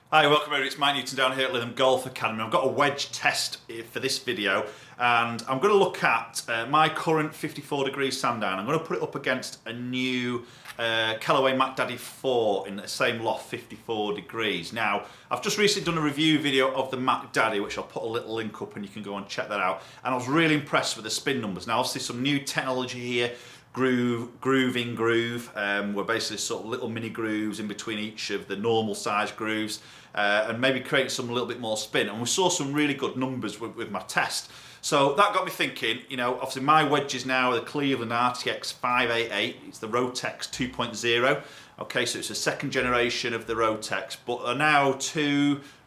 Hi, welcome everybody. It's Mike Newton down here at Lytham Golf Academy. I've got a wedge test for this video, and I'm going to look at my current 54 degree Sandown. I'm going to put it up against a new Callaway MackDaddy 4 in the same loft, 54 degrees. Now, I've just recently done a review video of the MackDaddy, which I'll put a little link up and you can go and check that out. And I was really impressed with the spin numbers. Now, obviously some new technology here. Groove in groove, where basically sort of little mini grooves in between each of the normal size grooves, and maybe create some a little bit more spin. And we saw some really good numbers with my test. So that got me thinking, you know, obviously my wedges now are the Cleveland RTX 588, it's the Rotex 2.0. Okay, so it's a second generation of the Rotex, but are now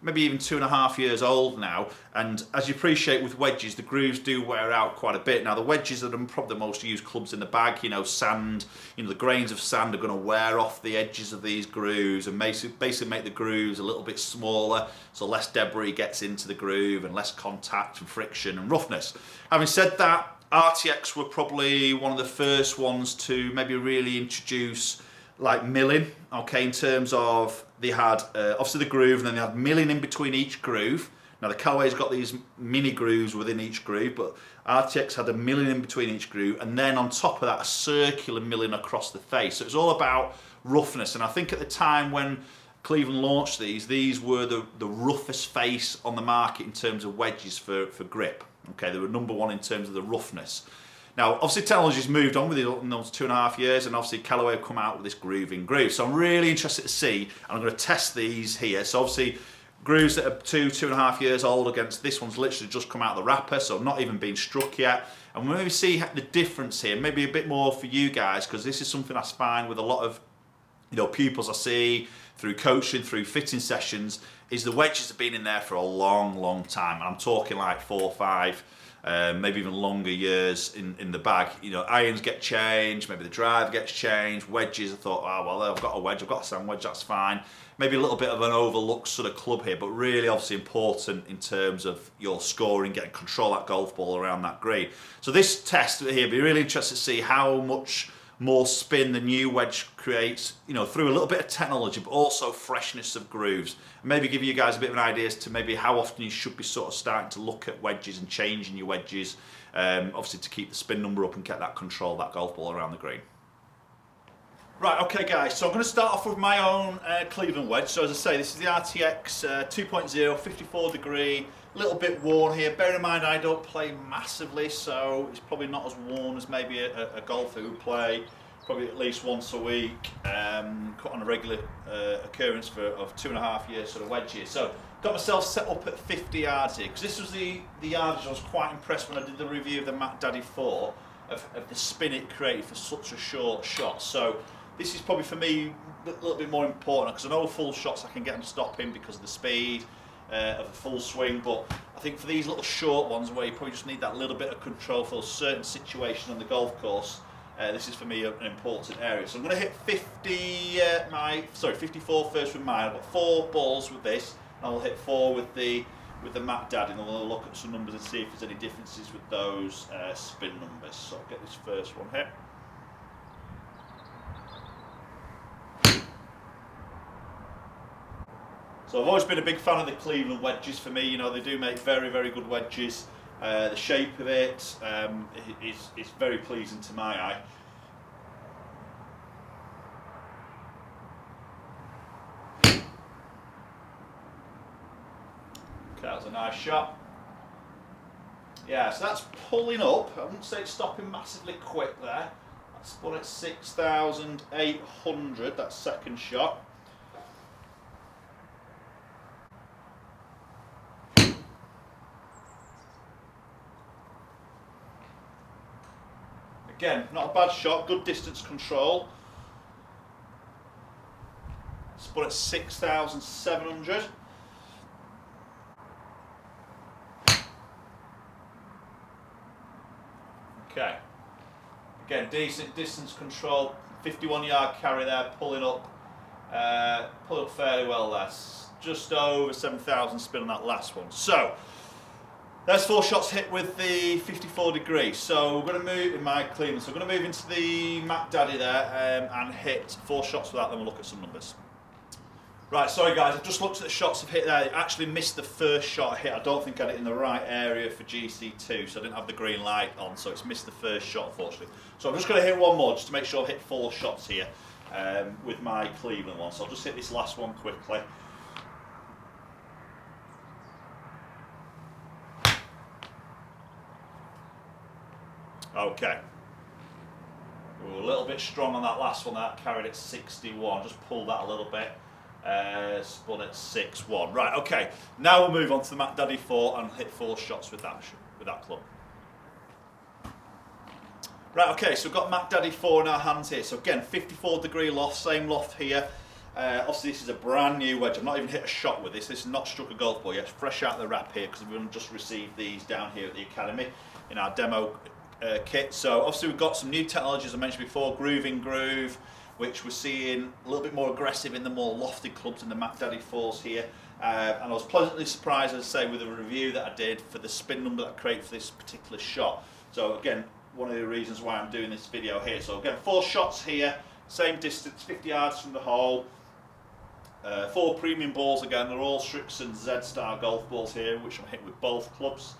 maybe even 2.5 years old now. And as you appreciate with wedges, the grooves do wear out quite a bit. Now the wedges are probably the most used clubs in the bag. You know, sand, the grains of sand are going to wear off the edges of these grooves and basically make the grooves a little bit smaller, so less debris gets into the groove and less contact and friction and roughness. Having said that, RTX were probably one of the first ones to maybe really introduce like milling, okay, in terms of they had obviously the groove and then they had milling in between each groove. Now the Callaway's got these mini grooves within each groove, but RTX had a milling in between each groove, and then on top of that a circular milling across the face. So it's all about roughness, and I think at the time when Cleveland launched these were the roughest face on the market in terms of wedges for grip. Okay, they were number one in terms of the roughness. Now, obviously, technology's moved on with it in those 2.5 years, and obviously, Callaway have come out with this groove in groove. So I'm really interested to see, and I'm going to test these here. So obviously, grooves that are 2.5 years old against this one's literally just come out of the wrapper, so not even been struck yet. And we'll maybe see the difference here, maybe a bit more for you guys, because this is something I find with a lot of pupils I see through coaching, through fitting sessions, is the wedges have been in there for a long time. And I'm talking like 4 or 5. Maybe even longer years in the bag. You know, irons get changed, maybe the drive gets changed, wedges, I thought, oh well, I've got a wedge, I've got a sand wedge, that's fine. Maybe a little bit of an overlooked sort of club here, but really obviously important in terms of your scoring, getting control of that golf ball around that green. So this test here, be really interested to see how much more spin the new wedge creates, through a little bit of technology, but also freshness of grooves. And maybe give you guys a bit of an idea as to maybe how often you should be sort of starting to look at wedges and changing your wedges, obviously to keep the spin number up and get that control, that golf ball around the green. Right, okay guys, so I'm going to start off with my own Cleveland wedge. So as I say, this is the RTX 2.0, 54 degree, a little bit worn here. Bear in mind I don't play massively, so it's probably not as worn as maybe a golfer who play probably at least once a week, cut on a regular occurrence of 2.5 years sort of wedge here. So got myself set up at 50 yards here, because this was the yardage I was quite impressed when I did the review of the MackDaddy 4 of the spin it created for such a short shot. So this is probably for me a little bit more important, because I know full shots I can get them stopping because of the speed of a full swing, but I think for these little short ones where you probably just need that little bit of control for a certain situation on the golf course, this is for me an important area. So I'm going to hit 54 first with mine. I've got 4 balls with this, and I'll hit 4 with the MackDaddy, and we'll look at some numbers and see if there's any differences with those spin numbers. So I'll get this first one here. So I've always been a big fan of the Cleveland wedges. For me, they do make very good wedges. The shape of it is very pleasing to my eye. Okay, that was a nice shot. Yeah, so that's pulling up. I wouldn't say it's stopping massively quick there. That's spun at 6,800, that second shot. Again, not a bad shot, good distance control. Spun at 6,700. Okay. Again, decent distance control, 51-yard carry there, pulling up fairly well there. Just over 7,000 spin on that last one. So, there's 4 shots hit with the 54 degree. So we're going to move in my Cleveland. So we're going to move into the MackDaddy there and hit 4 shots with that. Then we'll look at some numbers. Right, sorry guys, I've just looked at the shots I've hit there. I actually missed the first shot I hit. I don't think I had it in the right area for GC2, so I didn't have the green light on, so it's missed the first shot, unfortunately. So I'm just going to hit one more, just to make sure I hit 4 shots here with my Cleveland one. So I'll just hit this last one quickly. Okay. Ooh, a little bit strong on that last one, that carried at 61. Just pulled that a little bit. Spun at 6-1. Right, okay. Now we'll move on to the MackDaddy 4 and hit 4 shots with that club. Right, okay, so we've got MackDaddy 4 in our hands here. So again, 54-degree loft, same loft here. Obviously this is a brand new wedge. I've not even hit a shot with this. This is not struck a golf ball yet. It's fresh out of the wrap here because we've just received these down here at the Academy in our demo kit. So obviously we've got some new technologies I mentioned before, groove, which we're seeing a little bit more aggressive in the more lofted clubs in the MackDaddy 4s here. And I was pleasantly surprised, as I say, with the review that I did for the spin number that I created for this particular shot. So again, one of the reasons why I'm doing this video here. So again, 4 shots here, same distance, 50 yards from the hole. 4 premium balls again, they're all Strixon Z-Star golf balls here, which I'm hitting with both clubs.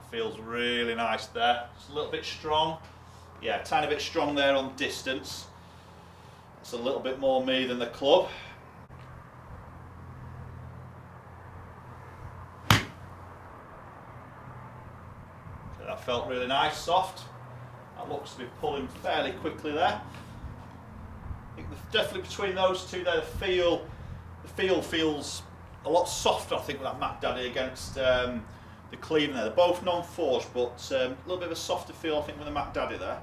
Feels really nice there. It's a little bit strong. Yeah, a tiny bit strong there on distance. It's a little bit more me than the club. Okay, that felt really nice, soft. That looks to be pulling fairly quickly there. I think definitely between those two there, the feel feels a lot softer, I think, with that MackDaddy against the Cleveland there. They're both non-forged, but a little bit of a softer feel, I think, with the MackDaddy there.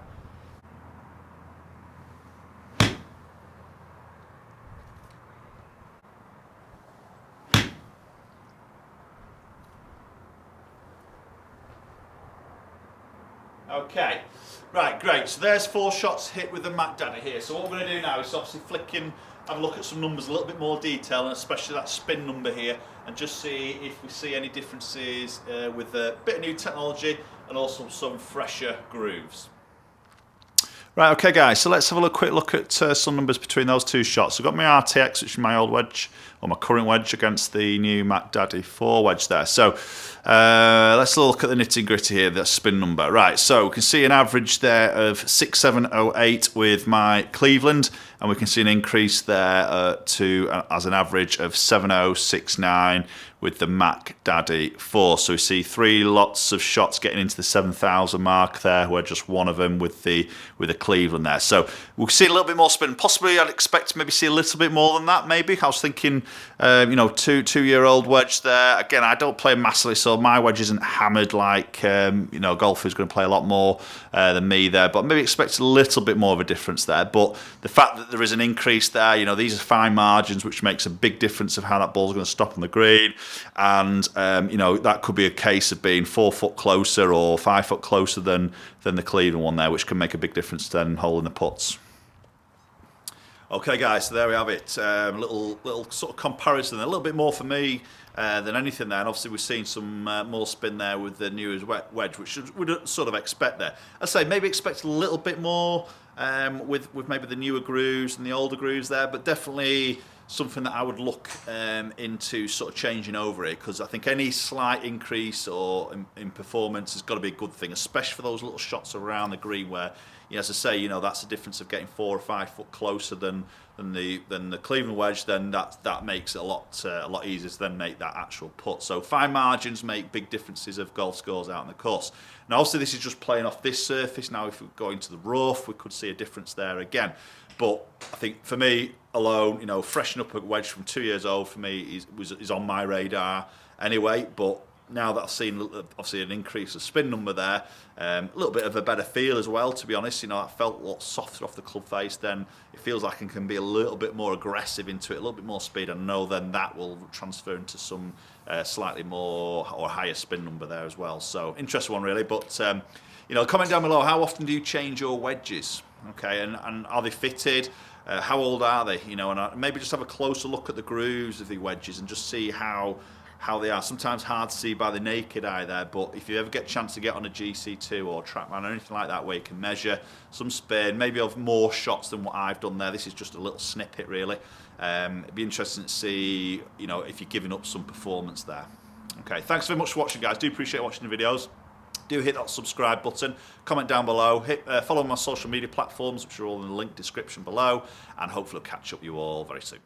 Okay, right, great. So there's 4 shots hit with the MackDaddy here. So what we're going to do now is obviously have a look at some numbers, a little bit more detail, and especially that spin number here, and just see if we see any differences with a bit of new technology and also some fresher grooves. Right, okay guys, so let's have a quick look at some numbers between those 2 shots. So I've got my RTX, which is my old wedge, or my current wedge, against the new MackDaddy 4 wedge there. So let's look at the nitty gritty here, the spin number. Right, so we can see an average there of 6708 with my Cleveland, and we can see an increase there as an average of 7069 with the MackDaddy 4. So we see 3 lots of shots getting into the 7,000 mark there. We're just one of them with the Cleveland there. So we'll see a little bit more spin. Possibly I'd expect to maybe see a little bit more than that maybe. I was thinking, you know, two-year-old wedge there. Again, I don't play massively, so my wedge isn't hammered like, you know, golfer's going to play a lot more than me there. But maybe expect a little bit more of a difference there. But the fact that there is an increase there, you know, these are fine margins, which makes a big difference of how that ball's going to stop on the green. And you know, that could be a case of being 4 foot closer or 5 foot closer than the Cleveland one there, which can make a big difference then holding the putts. Okay guys, so there we have it. Little sort of comparison, a little bit more for me than anything there, and obviously we've seen some more spin there with the newest wedge, which we'd sort of expect there. I'd say maybe expect a little bit more with maybe the newer grooves and the older grooves there, but definitely something that I would look into sort of changing over it, because I think any slight increase or in performance has got to be a good thing, especially for those little shots around the green where, you know, as I say, you know, that's the difference of getting 4 or 5 foot closer than the Cleveland wedge. Then that makes it a lot easier to then make that actual putt. So fine margins make big differences of golf scores out on the course. Now obviously this is just playing off this surface. Now if we go into the rough, we could see a difference there again. But I think for me alone, you know, freshen up a wedge from 2 years old for me is on my radar anyway. But now that I've seen obviously an increase of spin number there, a little bit of a better feel as well, to be honest. You know, I felt a lot softer off the club face. Then it feels like I can be a little bit more aggressive into it, a little bit more speed. I know then that will transfer into some slightly more or higher spin number there as well. So interesting one really. But you know, comment down below, how often do you change your wedges? Okay, and are they fitted? How old are they? You know, and maybe just have a closer look at the grooves of the wedges and just see how how they are. Sometimes hard to see by the naked eye there, but if you ever get a chance to get on a GC2 or Trackman or anything like that where you can measure some spin, maybe of more shots than what I've done there. This is just a little snippet really. It'd be interesting to see, you know, if you're giving up some performance there. Okay, thanks very much for watching, guys. Do appreciate watching the videos. Do hit that subscribe button, comment down below, follow my social media platforms, which are all in the link description below, and hopefully I'll catch up with you all very soon.